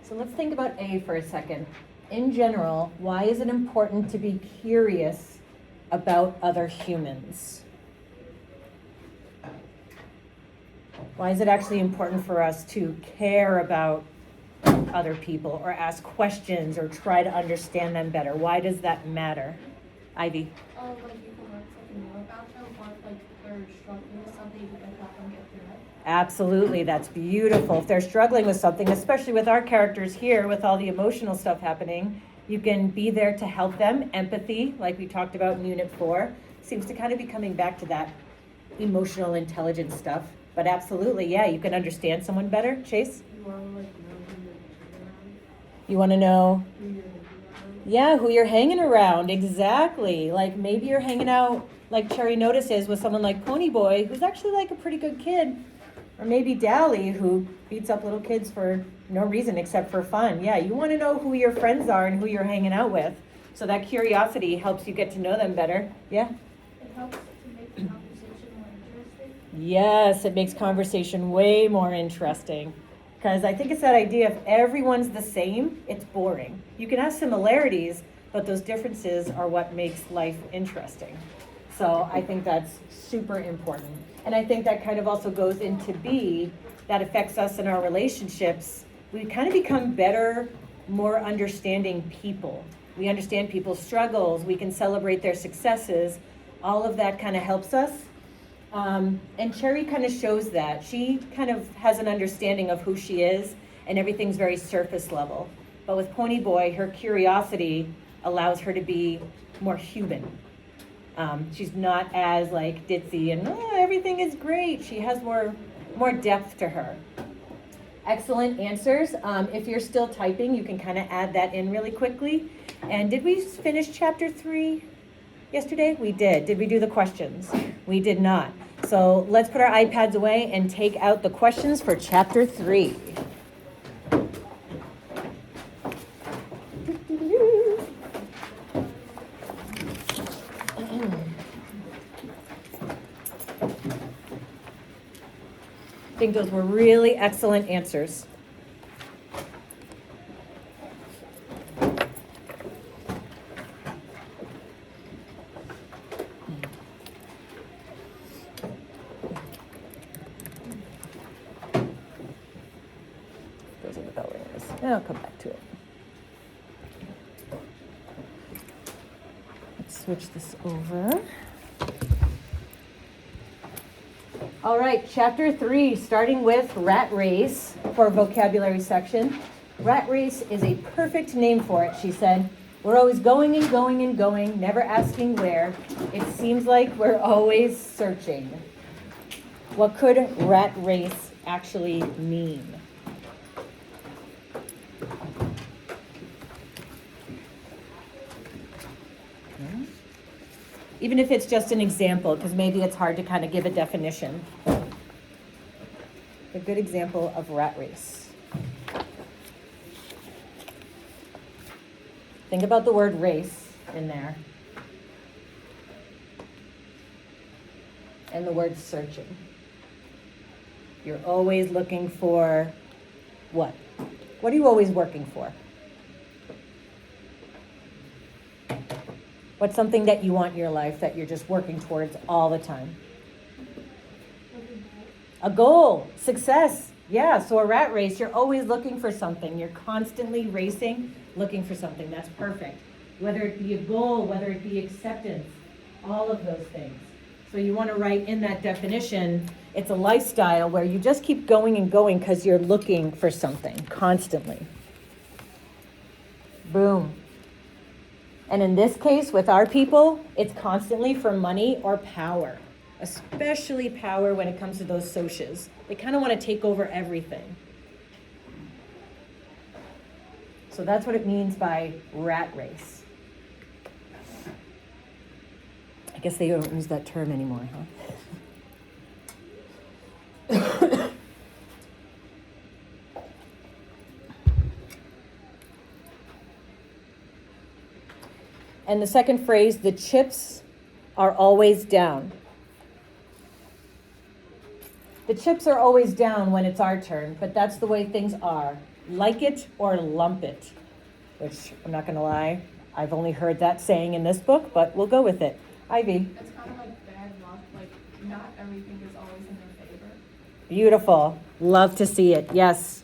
So let's think about A for a second. In general, why is it important to be curious about other humans? Why is it actually important for us to care about other people or ask questions or try to understand them better? Why does that matter? Ivy? Like you can learn something new about them, or if like they're struggling with something, you can help them get through it. Absolutely, that's beautiful. If they're struggling with something, especially with our characters here, with all the emotional stuff happening, you can be there to help them. Empathy, like we talked about in Unit 4, seems to kind of be coming back to that emotional intelligence stuff. But absolutely, yeah, you can understand someone better. Chase? You want to know? Yeah, who you're hanging around, exactly. Like maybe you're hanging out, like Cherry notices, with someone like Ponyboy, who's actually like a pretty good kid. Or maybe Dally, who beats up little kids for no reason except for fun. Yeah, you want to know who your friends are and who you're hanging out with. So that curiosity helps you get to know them better. Yeah? It helps to make the conversation more interesting. Yes, it makes conversation way more interesting. Because I think it's that idea if everyone's the same, it's boring. You can have similarities, but those differences are what makes life interesting. So I think that's super important. And I think that kind of also goes into B, that affects us in our relationships. We kind of become better, more understanding people. We understand people's struggles. We can celebrate their successes. All of that kind of helps us. And Cherry kind of shows that. She kind of has an understanding of who she is, and everything's very surface level. But with Ponyboy, her curiosity allows her to be more human. She's not as like ditzy and everything is great. She has more depth to her. Excellent answers. If you're still typing, you can kind of add that in really quickly. And did we finish chapter 3 yesterday? We did. Did we do the questions? We did not. So let's put our iPads away and take out the questions for chapter 3. I think those were really excellent answers. Those are the bell ringers. And I'll come back to it. Let's switch this over. All right, chapter 3, starting with rat race for vocabulary section. Rat race is a perfect name for it, she said. We're always going and going and going, never asking where. It seems like we're always searching. What could rat race actually mean? Even if it's just an example, because maybe it's hard to kind of give a definition. A good example of rat race. Think about the word race in there. And the word searching. You're always looking for what? What are you always working for? What's something that you want in your life that you're just working towards all the time? A goal, success. Yeah, so a rat race, you're always looking for something. You're constantly racing, looking for something. That's perfect. Whether it be a goal, whether it be acceptance, all of those things. So you want to write in that definition, it's a lifestyle where you just keep going and going because you're looking for something constantly. Boom. And in this case, with our people, it's constantly for money or power, especially power when it comes to those socias. They kind of want to take over everything. So that's what it means by rat race. I guess they don't use that term anymore, huh? And the second phrase, the chips are always down. The chips are always down when it's our turn, but that's the way things are. like it or lump it, which I'm not gonna lie, I've only heard that saying in this book, but we'll go with it. Ivy. It's kind of like bad luck, like not everything is always in their favor. Beautiful. Love to see it. Yes.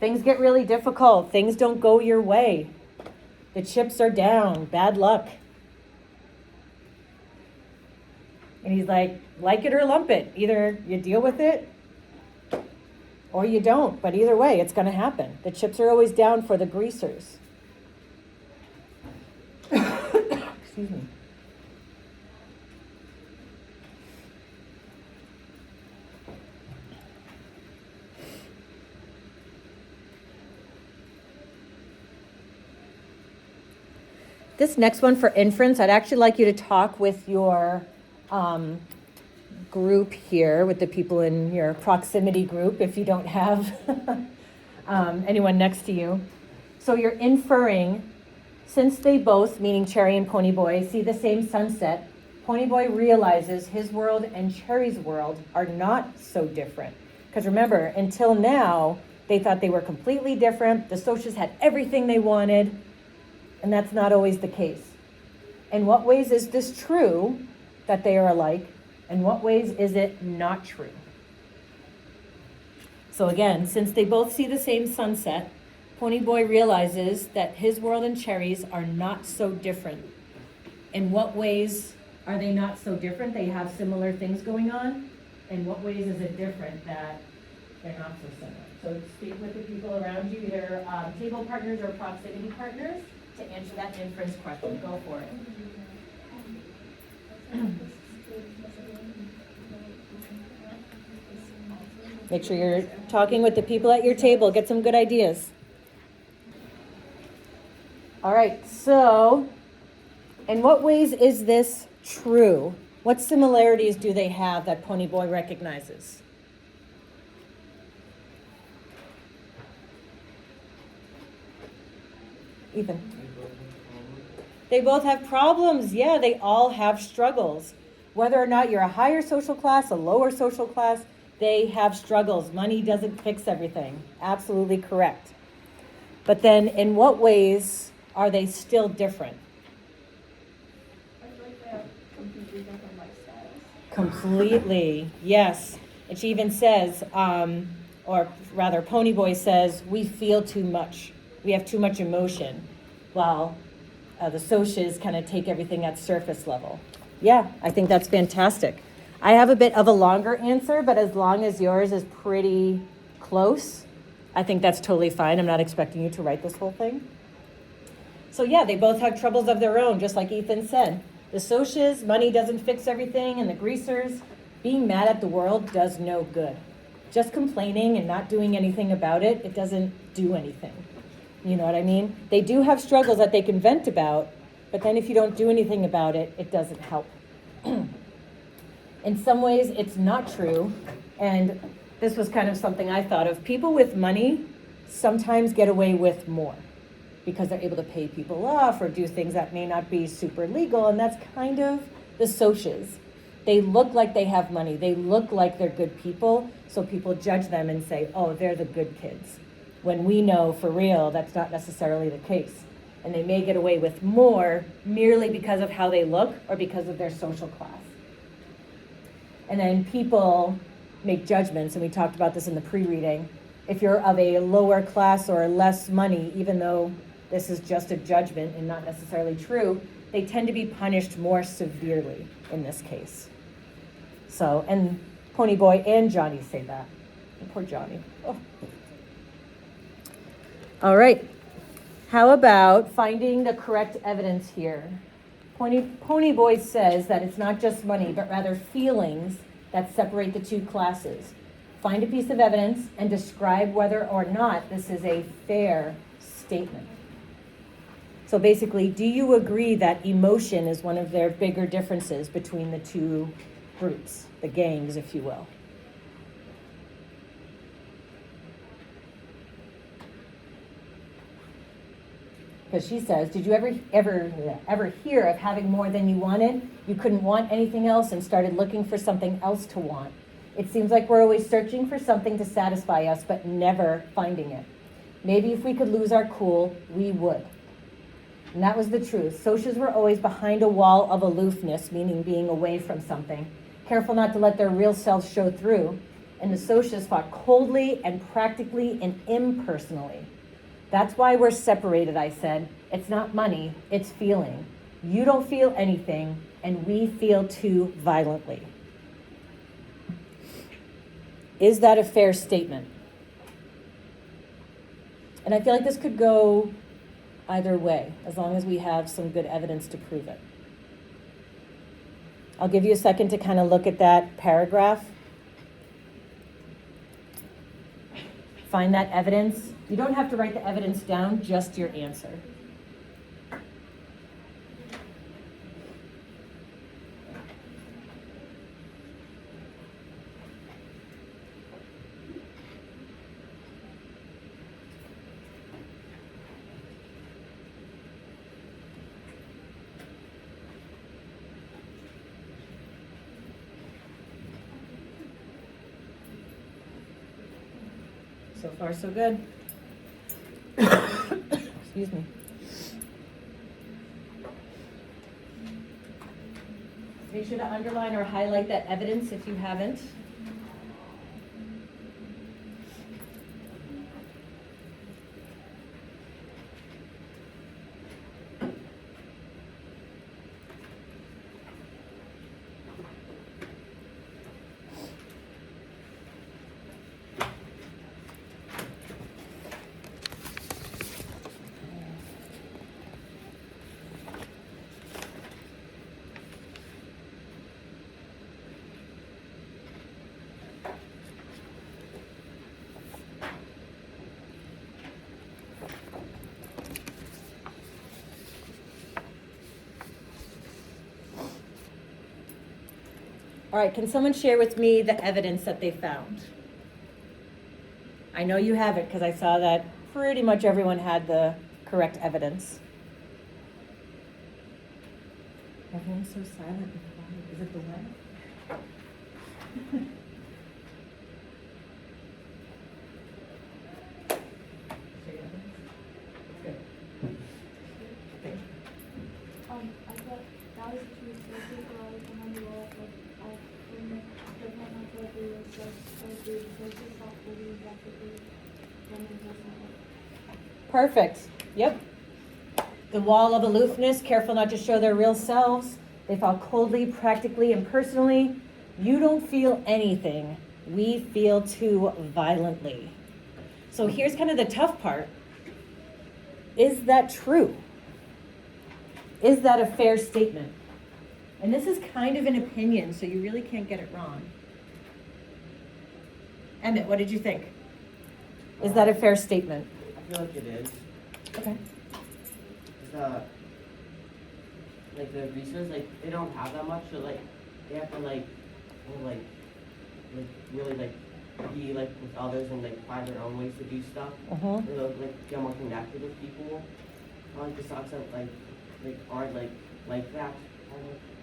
Things get really difficult. Things don't go your way. The chips are down. Bad luck. And he's like it or lump it. Either you deal with it or you don't. But either way, it's going to happen. The chips are always down for the greasers. Excuse me. This next one for inference, I'd actually like you to talk with your group here, with the people in your proximity group, if you don't have anyone next to you. So you're inferring, since they both, meaning Cherry and Ponyboy, see the same sunset, Ponyboy realizes his world and Cherry's world are not so different. Because remember, until now, they thought they were completely different. The Socias had everything they wanted. And that's not always the case. In what ways is this true, that they are alike? In what ways is it not true? So again, since they both see the same sunset, Ponyboy realizes that his world and Cherry's are not so different. In what ways are they not so different? They have similar things going on. In what ways is it different that they're not so similar? So speak with the people around you, either table partners or proximity partners, to answer that inference question. Go for it. Make sure you're talking with the people at your table. Get some good ideas. All right, so in what ways is this true? What similarities do they have that Ponyboy recognizes? Ethan. They both have problems. Yeah, they all have struggles. Whether or not you're a higher social class, a lower social class, they have struggles. Money doesn't fix everything. Absolutely correct. But then in what ways are they still different? I feel like they have completely different lifestyles. Completely, yes. And she even says, or rather Ponyboy says, we feel too much. We have too much emotion. While the Socias kind of take everything at surface level. Yeah, I think that's fantastic. I have a bit of a longer answer, but as long as yours is pretty close, I think that's totally fine. I'm not expecting you to write this whole thing. So yeah, they both have troubles of their own, just like Ethan said. The Socias, money doesn't fix everything, and the Greasers, being mad at the world does no good. Just complaining and not doing anything about it, it doesn't do anything. You know what I mean? They do have struggles that they can vent about, but then if you don't do anything about it, it doesn't help. In some ways, it's not true. And this was kind of something I thought of. People with money sometimes get away with more because they're able to pay people off or do things that may not be super legal. And that's kind of the Socias. They look like they have money. They look like they're good people. So people judge them and say, oh, they're the good kids. When we know for real, that's not necessarily the case. And they may get away with more merely because of how they look or because of their social class. And then people make judgments, and we talked about this in the pre-reading. If you're of a lower class or less money, even though this is just a judgment and not necessarily true, they tend to be punished more severely in this case. So, and Ponyboy and Johnny say that. And poor Johnny. Oh. All right. How about finding the correct evidence here? Ponyboy says that it's not just money, but rather feelings that separate the two classes. Find a piece of evidence and describe whether or not this is a fair statement. So basically, do you agree that emotion is one of their bigger differences between the two groups, the gangs, if you will? Because she says, did you ever hear of having more than you wanted? You couldn't want anything else and started looking for something else to want. It seems like we're always searching for something to satisfy us, but never finding it. Maybe if we could lose our cool, we would. And that was the truth. Socias were always behind a wall of aloofness, meaning being away from something, careful not to let their real selves show through. And the socias fought coldly and practically and impersonally. That's why we're separated, I said. It's not money, it's feeling. You don't feel anything, and we feel too violently. Is that a fair statement? And I feel like this could go either way, as long as we have some good evidence to prove it. I'll give you a second to kind of look at that paragraph. Find that evidence. You don't have to write the evidence down, just your answer. So far, so good. Excuse me. Make sure to underline or highlight that evidence if you haven't. All right, can someone share with me the evidence that they found? I know you have it because I saw that pretty much everyone had the correct evidence. Everyone's so silent and quiet. Is it the web? I thought that was the truth, so people always behind the wall, but when the parent told me it was just so good, so just not believe that Perfect. Yep. The wall of aloofness, careful not to show their real selves. They fought coldly, practically, and personally. You don't feel anything. We feel too violently. So here's kind of the tough part. Is that true? Is that a fair statement? And this is kind of an opinion, so you really can't get it wrong. Emmett, what did you think? Is that a fair statement? I feel like it is. Okay. Like the resources, like they don't have that much, so like they have to really be like with others and like find their own ways to do stuff. Uh-huh. Or like get more connected with people. I like the songs that aren't like that.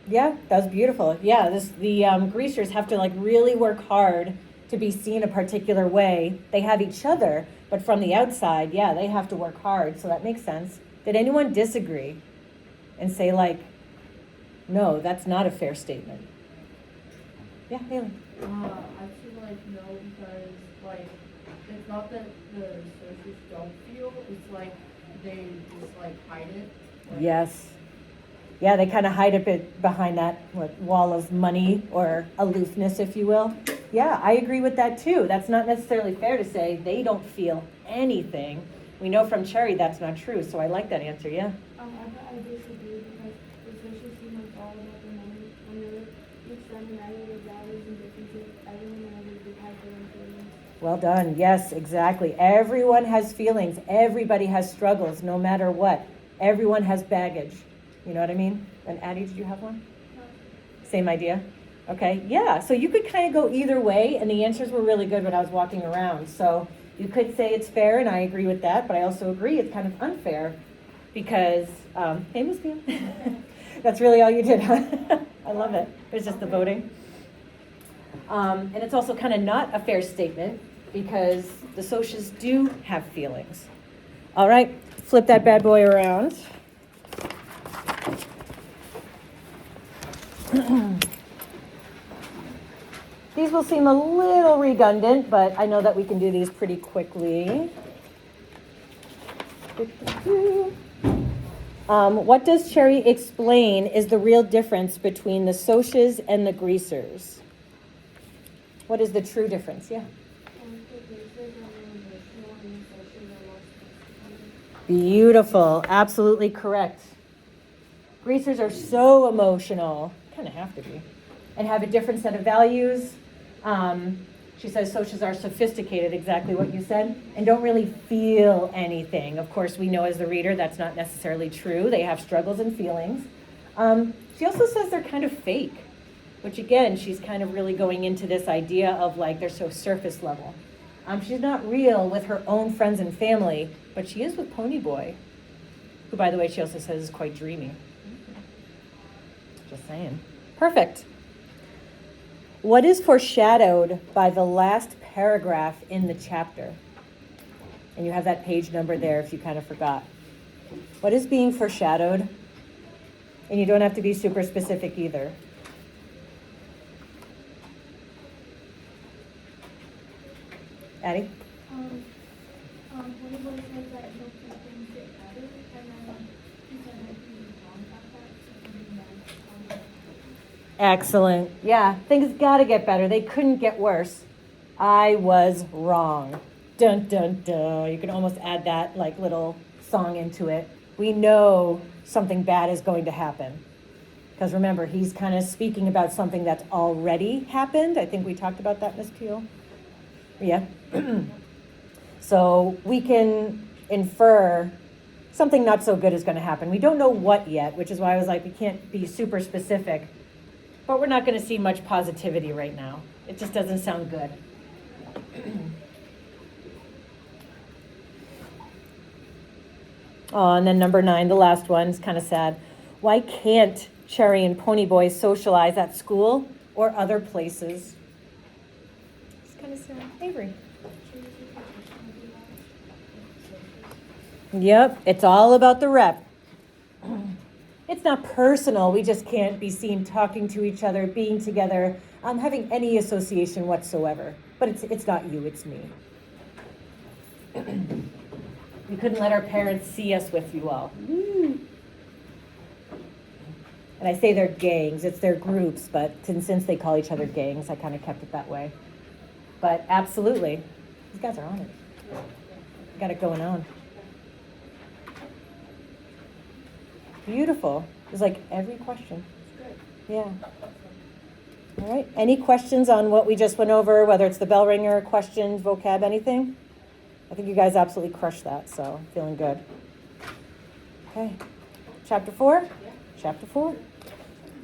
Yeah, that was beautiful. Yeah, the greasers have to like really work hard to be seen a particular way. They have each other, but from the outside, yeah, they have to work hard. So that makes sense. Did anyone disagree and say like, no, that's not a fair statement? Yeah, Haley. I feel like no, because like it's not that the socials don't feel, it's like they just like hide it. Yes. Yeah, they kind of hide a bit behind that wall of money or aloofness, if you will. Yeah, I agree with that too. That's not necessarily fair to say they don't feel anything. We know from Cherry that's not true, so I like that answer, yeah. I disagree because the social seem like all about the money. Whenever each family has their values and differences, everyone has their own feelings. Well done. Yes, exactly. Everyone has feelings. Everybody has struggles, no matter what. Everyone has baggage. You know what I mean? And Addie, did you have one? No. Same idea? Okay, yeah. So you could kind of go either way, and the answers were really good when I was walking around. So you could say it's fair, and I agree with that, but I also agree it's kind of unfair because, hey, Miss Pam, that's really all you did, huh? I love it. It's just the voting. And it's also kind of not a fair statement because the socias do have feelings. All right, flip that bad boy around. These will seem a little redundant, but I know that we can do these pretty quickly. What does Cherry explain is the real difference between the socias and the greasers? What is the true difference? Yeah. Beautiful. Absolutely correct. Greasers are so emotional, kind of have to be, and have a different set of values. She says socials are sophisticated, exactly what you said, and don't really feel anything. Of course, we know as the reader that's not necessarily true. They have struggles and feelings. She also says they're kind of fake, which again, she's kind of really going into this idea of like they're so surface level. She's not real with her own friends and family, but she is with Ponyboy, who, by the way, she also says is quite dreamy. Just saying. Perfect. What is foreshadowed by the last paragraph in the chapter? And you have that page number there if you kind of forgot. What is being foreshadowed? And you don't have to be super specific either. Addie? Ponyboy says that he'll keep things get better, and then he said that he was wrong about that, so he meant, Excellent. Yeah, things got to get better. They couldn't get worse. I was wrong. Dun, dun, dun. You can almost add that like little song into it. We know something bad is going to happen. Because remember, he's kind of speaking about something that's already happened. I think we talked about that, Ms. Peel. Yeah. So we can infer something not so good is going to happen. We don't know what yet, which is why I was like, we can't be super specific. But we're not going to see much positivity right now. It just doesn't sound good. Oh, and then number 9, the last one, is kind of sad. Why can't Cherry and Ponyboy socialize at school or other places? It's kind of sad. Avery. Yep, it's all about the rep. It's not personal. We just can't be seen talking to each other, being together, having any association whatsoever. But it's not you, it's me. We couldn't let our parents see us with you all. And I say they're gangs, it's their groups, but since they call each other gangs, I kind of kept it that way. But absolutely, these guys are on it. Got it going on. Beautiful. It was like every question. Yeah. All right. Any questions on what we just went over, whether it's the bell ringer, questions, vocab, anything? I think you guys absolutely crushed that, so feeling good. Okay. Chapter 4? Yeah. Chapter 4.